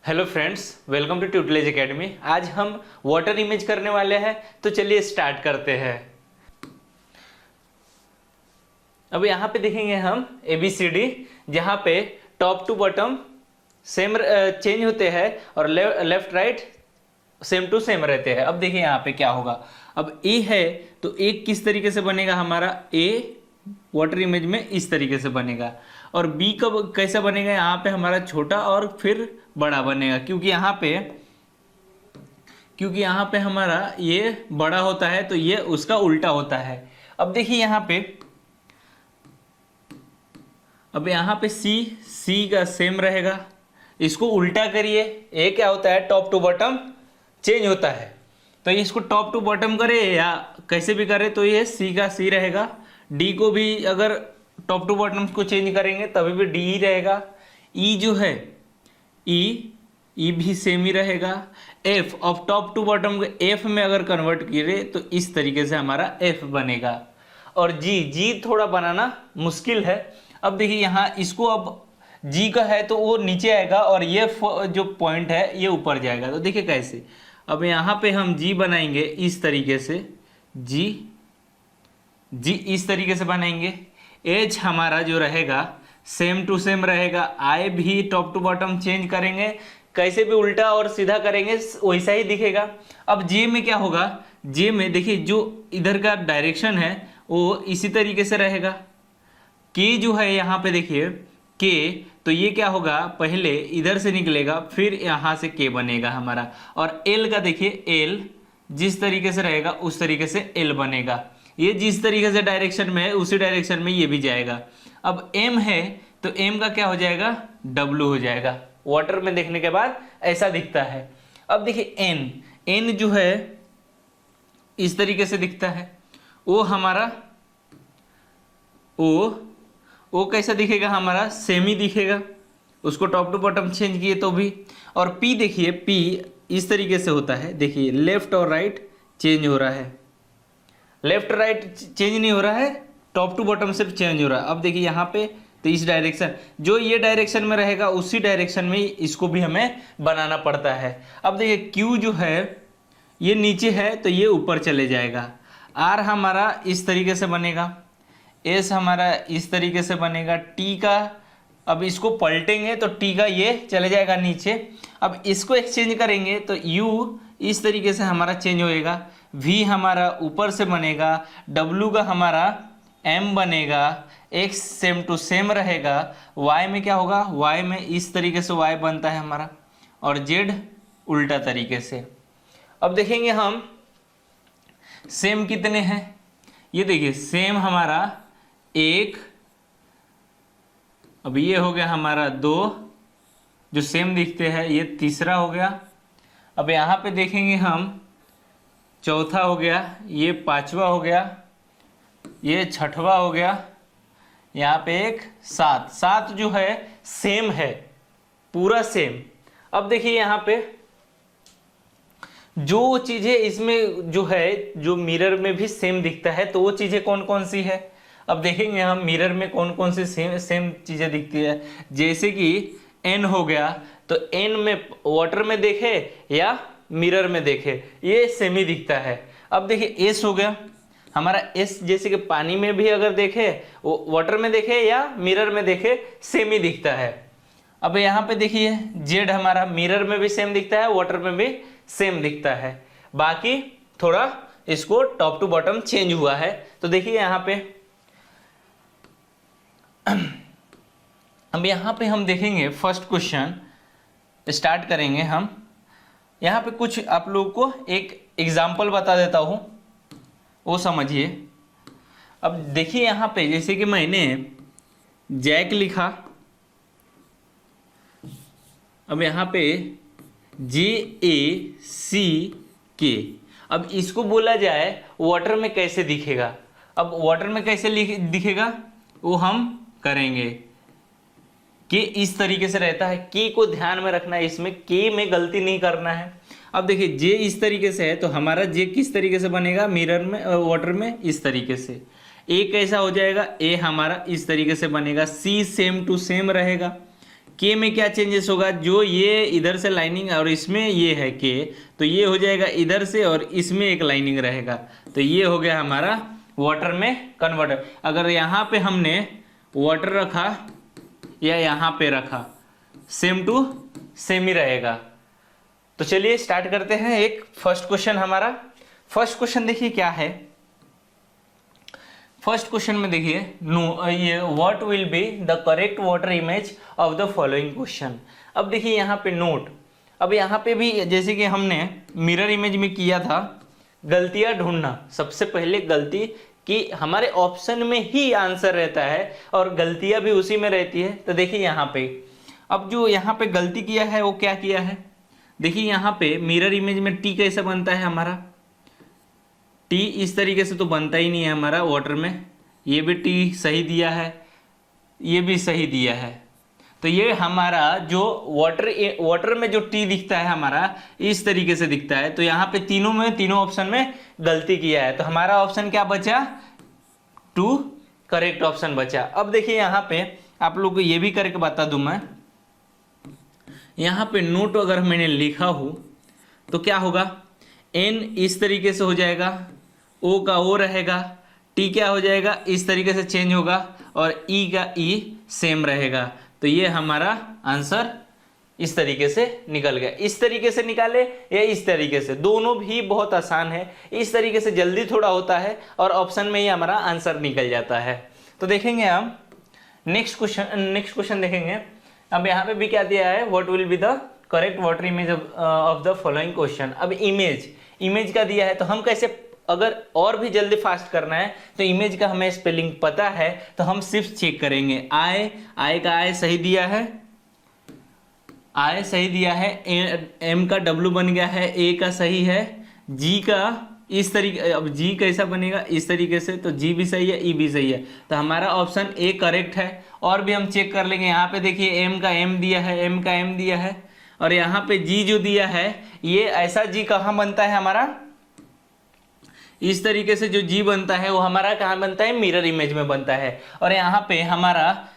Hello friends, welcome to Tutelage academy. आज हम water image करने वाले हैं, तो चलिए स्टार्ट करते हैं। अब यहाँ पे देखेंगे हम ABCD, जहाँ पे top to bottom same change होते हैं और left right same to same रहते हैं। अब देखिए यहाँ पे क्या होगा। अब A है तो A किस तरीके से बनेगा, हमारा A वाटर इमेज में इस तरीके से बनेगा, और B कब कैसा बनेगा, यहाँ पे हमारा छोटा और फिर बड़ा बनेगा, क्योंकि यहाँ पे हमारा ये बड़ा होता है तो ये उसका उल्टा होता है। अब देखिए यहाँ पे C का सेम रहेगा, इसको उल्टा करिए, ये क्या होता है, टॉप टू बॉटम चेंज होता है। तो इसको टॉप टू बॉटम करे या कैसे भी करे तो ये C का C रहेगा। D को भी अगर टॉप टू बॉटम को चेंज करेंगे तभी भी D ही रहेगा। E जो है E भी सेम ही रहेगा। F of top to bottom को F में अगर कन्वर्ट किए तो इस तरीके से हमारा F बनेगा। और G थोड़ा बनाना मुश्किल है। अब देखिए यहाँ इसको, अब G का है तो वो नीचे आएगा और ये जो पॉइंट है ये ऊपर जाएगा। तो देखिए कैसे, अब यहाँ पे हम G बनाएंगे इस तरीके से, G इस तरीके से बनाएंगे। H हमारा जो रहेगा सेम टू सेम रहेगा। I भी टॉप टू बॉटम चेंज करेंगे, कैसे भी उल्टा और सीधा करेंगे वैसा ही दिखेगा। अब J में क्या होगा, J में देखिए जो इधर का डायरेक्शन है वो इसी तरीके से रहेगा। K जो है यहाँ पे देखिए K, तो ये क्या होगा, पहले इधर से निकलेगा फिर यहाँ से K बनेगा हमारा। और L का देखिए L जिस तरीके से रहेगा उस तरीके से L बनेगा। ये जिस तरीके से डायरेक्शन में है उसी डायरेक्शन में ये भी जाएगा। अब M है तो M का क्या हो जाएगा, W हो जाएगा। वाटर में देखने के बाद ऐसा दिखता है। अब देखिए N जो है इस तरीके से दिखता है। O हमारा O कैसा दिखेगा, हमारा सेम ही दिखेगा, उसको टॉप टू बॉटम चेंज किए तो भी। और P देखिए, P इस तरीके से होता है, देखिए लेफ्ट और राइट चेंज हो रहा है, लेफ्ट राइट चेंज नहीं हो रहा है, टॉप टू बॉटम सिर्फ चेंज हो रहा है। अब देखिए यहाँ पे तो इस डायरेक्शन, जो ये डायरेक्शन में रहेगा उसी डायरेक्शन में इसको भी हमें बनाना पड़ता है। अब देखिए Q जो है ये नीचे है तो ये ऊपर चले जाएगा। R हमारा इस तरीके से बनेगा, S हमारा इस तरीके से बनेगा। T का, अब इसको पलटेंगे तो T का ये चले जाएगा नीचे। अब इसको एक्सचेंज करेंगे तो U इस तरीके से हमारा चेंज होएगा। V हमारा ऊपर से बनेगा, W का हमारा M बनेगा, X सेम टू सेम रहेगा। Y में क्या होगा, Y में इस तरीके से Y बनता है हमारा, और Z उल्टा तरीके से। अब देखेंगे हम सेम कितने हैं। ये देखिए सेम हमारा 1, अब ये हो गया हमारा 2 जो सेम दिखते हैं, ये तीसरा हो गया। अब यहाँ पे देखेंगे हम चौथा हो गया, ये पांचवा हो गया, ये छठवा हो गया, यहाँ पे एक 7 जो है सेम है, पूरा सेम। अब देखिए यहाँ पे जो चीजें इसमें जो है, जो मिरर में भी सेम दिखता है, तो वो चीजें कौन कौन सी है। अब देखेंगे हम मिरर में कौन कौन सी सेम चीजें दिखती है। जैसे कि N हो गया, तो N में वाटर में देखे या मिरर में देखे ये सेम ही दिखता है। अब देखिए S हो गया हमारा, S जैसे कि पानी में भी अगर देखे, वाटर में देखे या मिरर में देखे सेम ही दिखता है। अब यहाँ पे देखिए Z हमारा मिरर में भी सेम दिखता है, वाटर में भी सेम दिखता है, बाकी थोड़ा इसको टॉप टू बॉटम चेंज हुआ है। तो देखिए यहाँ पे अब यहाँ पे हम देखेंगे फर्स्ट क्वेश्चन स्टार्ट करेंगे हम। यहाँ पे कुछ आप लोगों को एक एग्जाम्पल बता देता हूँ, वो समझिए। अब देखिए यहाँ पे जैसे कि मैंने जैक लिखा, अब यहाँ पे JACK, अब इसको बोला जाए वाटर में कैसे दिखेगा। अब वाटर में कैसे दिखेगा वो हम करेंगे कि इस तरीके से रहता है। के को ध्यान में रखना है, इसमें के में गलती नहीं करना है। अब देखिए जे इस तरीके से है तो हमारा जे किस तरीके से बनेगा, मिरर में वाटर में इस तरीके से। ए कैसा हो जाएगा, ए हमारा इस तरीके से बनेगा। सी सेम टू सेम रहेगा, के में क्या चेंजेस होगा, जो ये इधर से लाइनिंग और इसमें ये है के, तो ये हो जाएगा इधर से और इसमें एक लाइनिंग रहेगा, तो ये हो गया हमारा वाटर में कन्वर्टर। अगर यहाँ पे हमने वाटर रखा या यहाँ पे रखा, सेम टू सेम ही रहेगा। तो चलिए स्टार्ट करते हैं। एक फर्स्ट क्वेश्चन हमारा, फर्स्ट क्वेश्चन देखिए क्या है। फर्स्ट क्वेश्चन में देखिए नो ये what will be the correct water image of the following question. अब देखिए यहाँ पे नोट, अब यहाँ पे भी जैसे कि हमने मिरर इमेज में किया था, गलतियाँ ढूंढना। सबसे पहले गलती कि हमारे ऑप्शन में ही आंसर रहता है और गलतियाँ भी उसी में रहती है। तो देखिए यहाँ पे अब जो यहाँ पे गलती किया है वो क्या किया है, देखिए यहाँ पे मिरर इमेज में टी कैसे बनता है हमारा, टी इस तरीके से तो बनता ही नहीं है हमारा वाटर में। ये भी टी सही दिया है, ये भी सही दिया है। तो ये हमारा जो वाटर में जो टी दिखता है हमारा इस तरीके से दिखता है। तो यहाँ पे तीनों ऑप्शन में गलती किया है। तो हमारा ऑप्शन क्या बचा, 2 करेक्ट ऑप्शन बचा। अब देखिए यहाँ पे आप लोग को ये भी करके बता दूं मैं, यहाँ पे नोट अगर मैंने लिखा हो तो क्या होगा, एन इस तरीके से हो जाएगा, ओ का ओ रहेगा, टी क्या हो जाएगा इस तरीके से चेंज होगा और ई का ई सेम रहेगा। तो ये हमारा आंसर इस तरीके से निकल गया। इस तरीके से निकाले या इस तरीके से, दोनों भी बहुत आसान है। इस तरीके से जल्दी थोड़ा होता है और ऑप्शन में ही हमारा आंसर निकल जाता है। तो देखेंगे हम नेक्स्ट क्वेश्चन देखेंगे। अब यहाँ पे भी क्या दिया है, what will be the correct water image of the following question. अब इमेज का दिया है, तो हम कैसे, अगर और भी जल्दी फास्ट करना है तो इमेज का हमें स्पेलिंग पता है, तो हम सिर्फ चेक करेंगे। आई का आई सही दिया है, आई सही दिया है, एम का डब्ल्यू बन गया है, ए का सही है, जी का इस तरीके, अब जी कैसा बनेगा इस तरीके से, तो जी भी सही है, ई भी सही है। तो हमारा ऑप्शन ए करेक्ट है। और भी हम चेक कर लेंगे। यहाँ पे देखिए एम का एम दिया है, एम का एम दिया है, और यहाँ पे जी जो दिया है, ये ऐसा जी कहाँ बनता है हमारा, इस तरीके से जो जी बनता है वो हमारा कहाँ बनता है, मिरर इमेज में बनता है। और यहाँ पे हमारा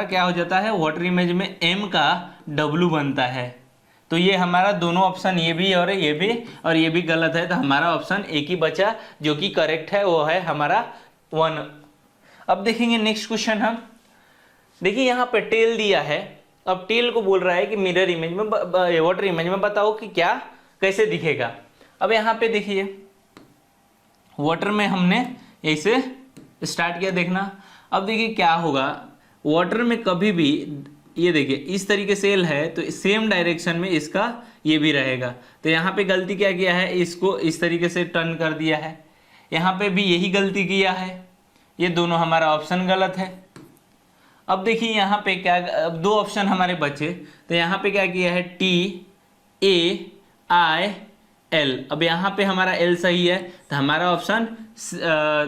क्या हो जाता है, वाटर इमेज में एम का डब्ल्यू बनता है। तो ये हमारा दोनों ऑप्शन, ये भी और ये भी गलत है। तो हमारा ऑप्शन एक ही बचा जो कि करेक्ट है, वो है हमारा 1। अब देखेंगे नेक्स्ट क्वेश्चन हम। देखिए यहाँ पे टेल दिया है। अब टेल को बोल रहा है कि मिरर इमेज में, वाटर इमेज में बताओ कि क्या कैसे दिखेगा। अब यहाँ पे देखिए वाटर में हमने ऐसे स्टार्ट किया देखना। अब देखिए क्या होगा, वाटर में कभी भी ये देखिए इस तरीके से एल है तो सेम डायरेक्शन में इसका ये भी रहेगा। तो यहाँ पे गलती क्या किया है, इसको इस तरीके से टर्न कर दिया है। यहाँ पे भी यही गलती किया है। ये दोनों हमारा ऑप्शन गलत है। अब देखिए यहाँ पे क्या, अब 2 ऑप्शन हमारे बचे। तो यहाँ पे क्या किया है, टी ए आई एल। अब यहाँ पे हमारा एल सही है, तो हमारा ऑप्शन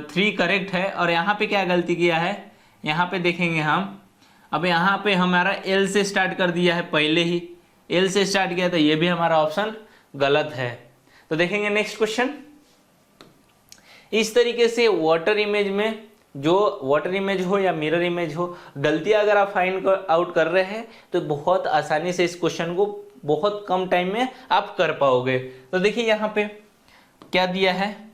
3 करेक्ट है। और यहाँ पे क्या गलती किया है, यहाँ पे देखेंगे हम। अब यहाँ पे हमारा एल से स्टार्ट कर दिया है, पहले ही एल से स्टार्ट किया, तो ये भी हमारा ऑप्शन गलत है। तो देखेंगे नेक्स्ट क्वेश्चन। इस तरीके से वाटर इमेज में, जो वाटर इमेज हो या मिरर इमेज हो, गलतियां अगर आप फाइंड आउट कर रहे हैं तो बहुत आसानी से इस क्वेश्चन को बहुत कम टाइम में आप कर पाओगे। तो देखिए यहाँ पे क्या दिया है,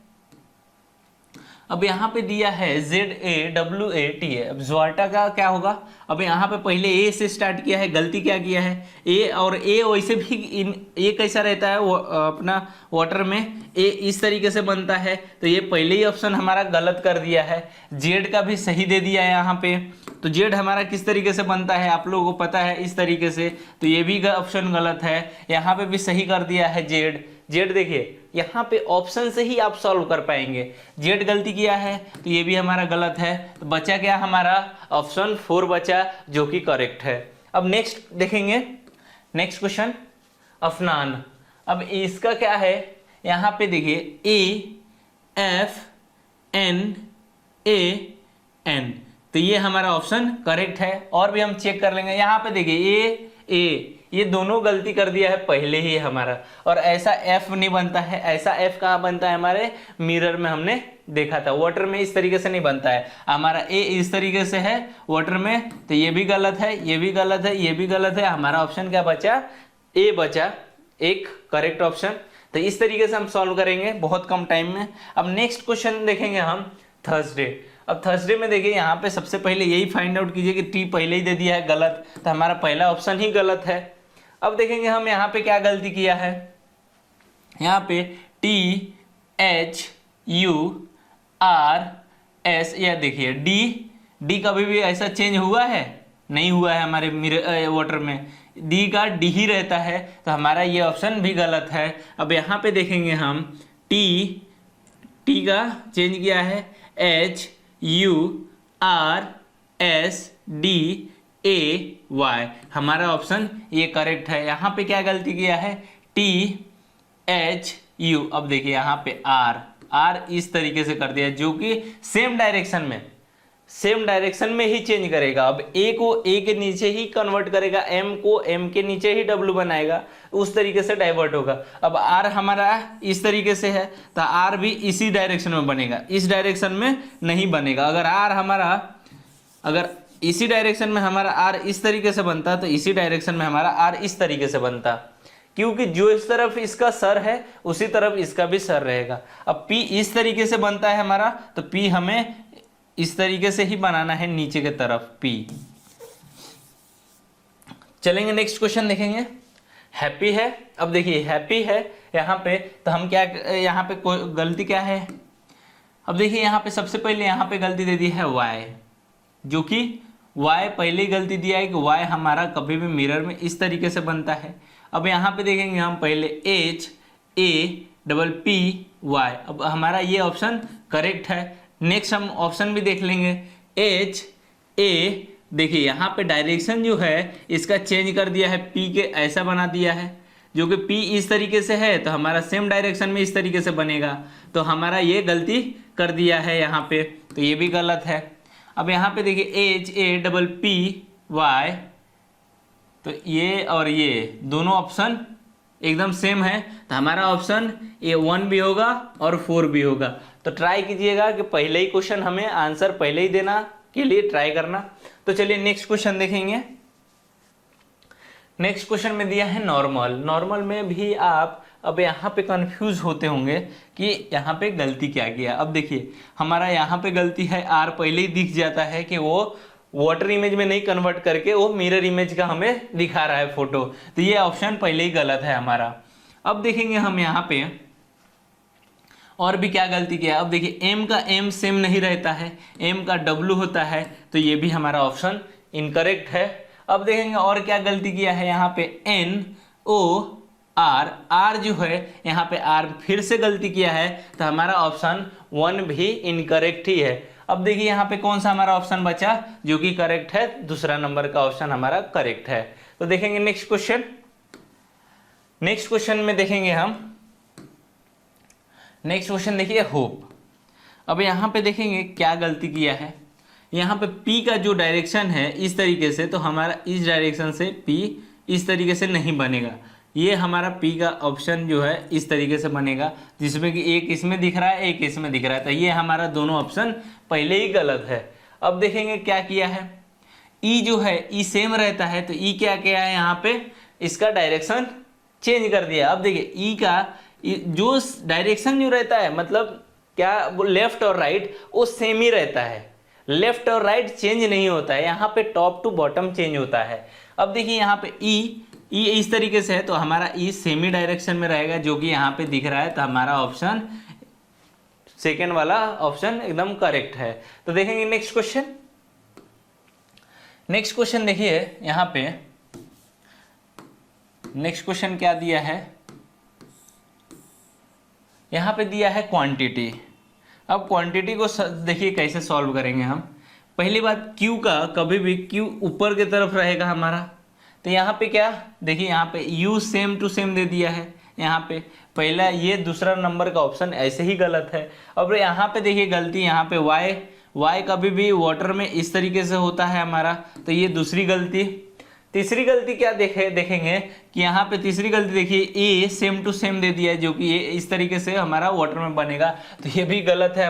अब यहाँ पे दिया है ZAWATA। अब ज़्वाटा का क्या होगा, अब यहाँ पे पहले ए से स्टार्ट किया है, गलती क्या किया है, ए, और ए वैसे भी ए कैसा रहता है, वो अपना वाटर में ए इस तरीके से बनता है। तो ये पहले ही ऑप्शन हमारा गलत कर दिया है। जेड का भी सही दे दिया है यहाँ पे। तो जेड हमारा किस तरीके से बनता है आप लोगों को पता है, इस तरीके से। तो ये भी ऑप्शन गलत है। यहाँ पे भी सही कर दिया है जेड देखिए यहाँ पे ऑप्शन से ही आप सॉल्व कर पाएंगे। जेड गलती किया है तो ये भी हमारा गलत है। तो बचा क्या हमारा, ऑप्शन 4 बचा जो कि करेक्ट है। अब नेक्स्ट देखेंगे, नेक्स्ट क्वेश्चन अफनान। अब इसका क्या है, यहाँ पे देखिए AFNAN, तो ये हमारा ऑप्शन करेक्ट है। और भी हम चेक कर लेंगे। यहाँ पे देखिए ये दोनों गलती कर दिया है पहले ही हमारा, और ऐसा एफ नहीं बनता है। ऐसा एफ कहाँ बनता है, हमारे मिरर में हमने देखा था। वाटर में इस तरीके से नहीं बनता है। हमारा ए इस तरीके से है वाटर में, तो ये भी गलत है, ये भी गलत है, ये भी गलत है। हमारा ऑप्शन क्या बचा, ए बचा एक करेक्ट ऑप्शन। तो इस तरीके से हम सॉल्व करेंगे बहुत कम टाइम में। अब नेक्स्ट क्वेश्चन देखेंगे हम थर्सडे। अब थर्सडे में देखिए यहाँ पे सबसे पहले यही फाइंड आउट कीजिए कि टी पहले ही दे दिया है गलत, तो हमारा पहला ऑप्शन ही गलत है। अब देखेंगे हम यहाँ पे क्या गलती किया है। यहाँ पे T H U R S, या देखिए डी कभी भी ऐसा चेंज हुआ है, नहीं हुआ है हमारे वाटर में, डी का डी ही रहता है, तो हमारा ये ऑप्शन भी गलत है। अब यहाँ पे देखेंगे हम टी का चेंज किया है H U R S D A Y, हमारा ऑप्शन ये करेक्ट है। यहाँ पे क्या गलती किया है, टी एच यू, अब देखिए यहाँ पे आर इस तरीके से कर दिया, जो कि सेम डायरेक्शन में ही चेंज करेगा। अब ए को ए के नीचे ही कन्वर्ट करेगा, एम को एम के नीचे ही डब्ल्यू बनाएगा, उस तरीके से डाइवर्ट होगा। अब आर हमारा इस तरीके से है, तो आर भी इसी डायरेक्शन में बनेगा, इस डायरेक्शन में नहीं बनेगा। अगर इसी डायरेक्शन में हमारा आर इस तरीके से बनता, तो इसी डायरेक्शन में हमारा आर इस तरीके से बनता, क्योंकि जो इस तरफ इसका सर है उसी तरफ इसका भी सर रहेगा। अब पी इस तरीके से बनता है हमारा, तो पी हमें इस तरीके से ही बनाना है नीचे की तरफ पी। चलेंगे नेक्स्ट क्वेश्चन देखेंगे। हैप्पी है, अब देखिए हैप्पी है यहाँ पे, तो हम क्या यहाँ पे गलती क्या है। अब देखिए यहाँ पे सबसे पहले यहाँ पे गलती दे दी है वाई, जो कि वाई पहले ही गलती दिया है कि वाई हमारा कभी भी मिरर में इस तरीके से बनता है। अब यहाँ पे देखेंगे हम पहले H A double P Y, अब हमारा ये ऑप्शन करेक्ट है। नेक्स्ट हम ऑप्शन भी देख लेंगे, एच ए, देखिए यहाँ पे डायरेक्शन जो है इसका चेंज कर दिया है, पी के ऐसा बना दिया है, जो कि पी इस तरीके से है, तो हमारा सेम डायरेक्शन में इस तरीके से बनेगा, तो हमारा ये गलती कर दिया है यहाँ पे, तो ये भी गलत है। अब यहाँ पे देखिए H A double P Y, तो ये और ये दोनों ऑप्शन एकदम सेम है, तो हमारा ऑप्शन ये 1 भी होगा और 4 भी होगा। तो ट्राई कीजिएगा कि पहले ही क्वेश्चन हमें आंसर पहले ही देना के लिए ट्राई करना। तो चलिए नेक्स्ट क्वेश्चन देखेंगे। नेक्स्ट क्वेश्चन में दिया है नॉर्मल में भी आप अब यहाँ पे कंफ्यूज होते होंगे कि यहाँ पे गलती क्या किया। अब देखिए हमारा यहाँ पे गलती है, आर पहले ही दिख जाता है कि वो वाटर इमेज में नहीं कन्वर्ट करके वो मिरर इमेज का हमें दिखा रहा है फोटो, तो ये ऑप्शन पहले ही गलत है हमारा। अब देखेंगे हम यहाँ पे और भी क्या गलती किया। अब देखिए एम का एम सेम नहीं रहता है, एम का डब्ल्यू होता है, तो ये भी हमारा ऑप्शन इनकरेक्ट है। अब देखेंगे और क्या गलती किया है, यहाँ पे एन ओ आर जो है यहाँ पे आर फिर से गलती किया है, तो हमारा ऑप्शन 1 भी इनकरेक्ट ही है। अब देखिए यहाँ पे कौन सा हमारा ऑप्शन बचा जो कि करेक्ट है, दूसरा नंबर का ऑप्शन हमारा करेक्ट है। तो देखेंगे नेक्स्ट क्वेश्चन। नेक्स्ट क्वेश्चन में देखेंगे हम, नेक्स्ट क्वेश्चन देखिए होप। अब यहाँ पे देखेंगे क्या गलती किया है। यहाँ पे P का जो डायरेक्शन है इस तरीके से, तो हमारा इस डायरेक्शन से P इस तरीके से नहीं बनेगा, ये हमारा P का ऑप्शन जो है इस तरीके से बनेगा, जिसमें कि एक इसमें दिख रहा है एक इसमें दिख रहा है, तो ये हमारा दोनों ऑप्शन पहले ही गलत है। अब देखेंगे क्या किया है, E जो है E सेम रहता है, तो E क्या किया है यहाँ पे इसका डायरेक्शन चेंज कर दिया। अब देखिए E का जो डायरेक्शन जो रहता है, मतलब क्या लेफ्ट और राइट वो सेम ही रहता है, लेफ्ट और राइट चेंज नहीं होता है, यहाँ पे टॉप टू बॉटम चेंज होता है। अब देखिए यहाँ पे ई इस तरीके से है, तो हमारा ई सेमी डायरेक्शन में रहेगा जो कि यहाँ पे दिख रहा है, तो हमारा ऑप्शन सेकेंड वाला ऑप्शन एकदम करेक्ट है। तो देखेंगे नेक्स्ट क्वेश्चन। नेक्स्ट क्वेश्चन देखिए यहाँ पे नेक्स्ट क्वेश्चन क्या दिया है, यहाँ पे दिया है क्वांटिटी। अब क्वांटिटी को देखिए कैसे सॉल्व करेंगे हम। पहली बात Q का कभी भी Q ऊपर की तरफ रहेगा हमारा, तो यहाँ पे क्या देखिए यहाँ पे U सेम टू सेम दे दिया है, यहाँ पे पहला ये दूसरा नंबर का ऑप्शन ऐसे ही गलत है। अब यहाँ पे देखिए गलती यहाँ पे Y कभी भी वाटर में इस तरीके से होता है हमारा, तो ये दूसरी गलती। तीसरी गलती क्या देखेंगे कि यहाँ पे तीसरी गलती देखिए, ए सेम टू सेम दे दिया है, जो कि ये इस तरीके से हमारा वाटर में बनेगा, तो ये भी गलत है।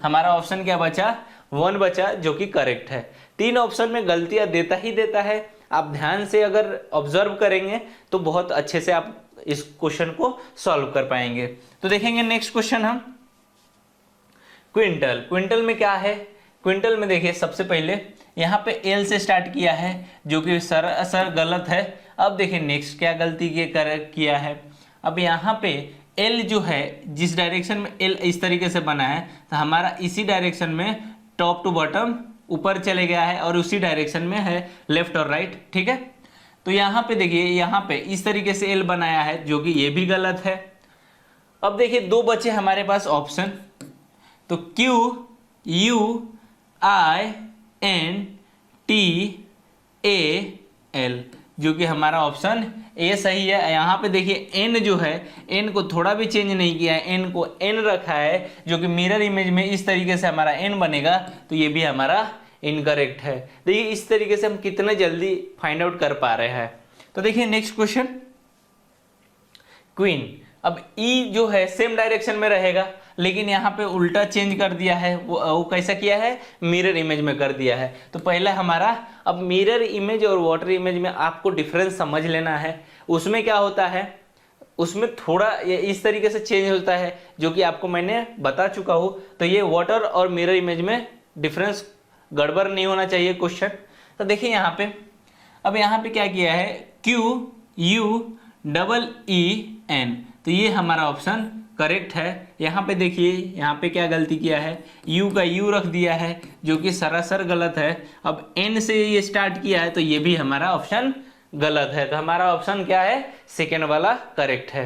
हमारा ऑप्शन क्या बचा, 1 बचा, जो कि करेक्ट है। 3 ऑप्शन में गलतियां देता ही देता है। आप ध्यान से अगर ऑब्जर्व करेंगे तो बहुत अच्छे से आप इस क्वेश्चन को सॉल्व कर पाएंगे। तो देखेंगे नेक्स्ट क्वेश्चन हम, क्विंटल। क्विंटल में क्या है, क्विंटल में देखिए सबसे पहले यहाँ पे एल से स्टार्ट किया है, जो कि सर गलत है। अब देखिए नेक्स्ट क्या गलती किया है। अब यहाँ पे एल जो है, जिस डायरेक्शन में एल इस तरीके से बना है, तो हमारा इसी डायरेक्शन में टॉप टू बॉटम ऊपर चले गया है, और उसी डायरेक्शन में है लेफ्ट और राइट, ठीक है। तो यहाँ पे देखिए, यहाँ पे इस तरीके से एल बनाया है, जो कि ये भी गलत है। अब देखिए 2 बचे हमारे पास ऑप्शन, तो Q U I N T A L, जो कि हमारा ऑप्शन ए सही है। यहाँ पे देखिए n जो है, n को थोड़ा भी चेंज नहीं किया है, n को n रखा है, जो कि मिरर इमेज में इस तरीके से हमारा n बनेगा, तो ये भी हमारा इनकरेक्ट है। देखिए इस तरीके से हम कितने जल्दी फाइंड आउट कर पा रहे हैं। तो देखिए नेक्स्ट क्वेश्चन, क्वीन। अब ई जो है सेम डायरेक्शन में रहेगा, लेकिन यहाँ पे उल्टा चेंज कर दिया है। वो कैसा किया है, मिरर इमेज में कर दिया है। तो पहला हमारा, अब मिरर इमेज और वाटर इमेज में आपको डिफरेंस समझ लेना है। उसमें क्या होता है, उसमें थोड़ा ये इस तरीके से चेंज होता है, जो कि आपको मैंने बता चुका हूँ। तो ये वाटर और मिरर इमेज में डिफरेंस गड़बड़ नहीं होना चाहिए क्वेश्चन। तो देखिए यहाँ पे, अब यहाँ पे क्या किया है, QUEEN, तो ये हमारा ऑप्शन करेक्ट है। यहाँ पे देखिए, यहाँ पे क्या गलती किया है, U का U रख दिया है, जो कि सरासर गलत है। अब N से ये स्टार्ट किया है, तो ये भी हमारा ऑप्शन गलत है। तो हमारा ऑप्शन क्या है, सेकेंड वाला करेक्ट है।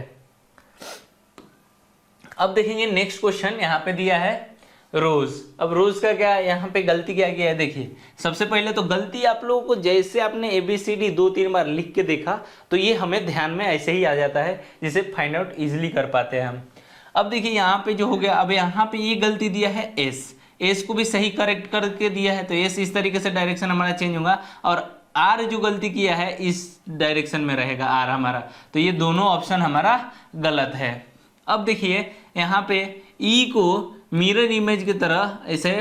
अब देखेंगे नेक्स्ट क्वेश्चन, यहाँ पे दिया है रोज। अब रोज का क्या, यहाँ पे गलती क्या किया है, देखिए सबसे पहले तो गलती आप लोगों को, जैसे आपने ABCD 2-3 बार लिख के देखा, तो ये हमें ध्यान में ऐसे ही आ जाता है, जिसे फाइंड आउट इजिली कर पाते हैं हम। अब देखिए यहाँ पे जो हो गया, अब यहाँ पे ये गलती दिया है एस को भी सही करेक्ट करके दिया है, तो एस इस तरीके से डायरेक्शन हमारा चेंज होगा, और आर जो गलती किया है इस डायरेक्शन में रहेगा आर हमारा। तो ये दोनों ऑप्शन हमारा गलत है। अब देखिए यहाँ पे ई को मिरर इमेज की तरह ऐसे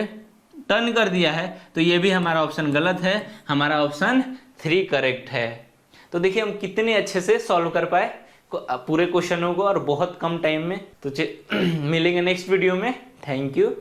टर्न कर दिया है, तो ये भी हमारा ऑप्शन गलत है। हमारा ऑप्शन 3 करेक्ट है। तो देखिए हम कितने अच्छे से सॉल्व कर पाए पूरे क्वेश्चनों को, और बहुत कम टाइम में। तो मिलेंगे नेक्स्ट वीडियो में। Thank you.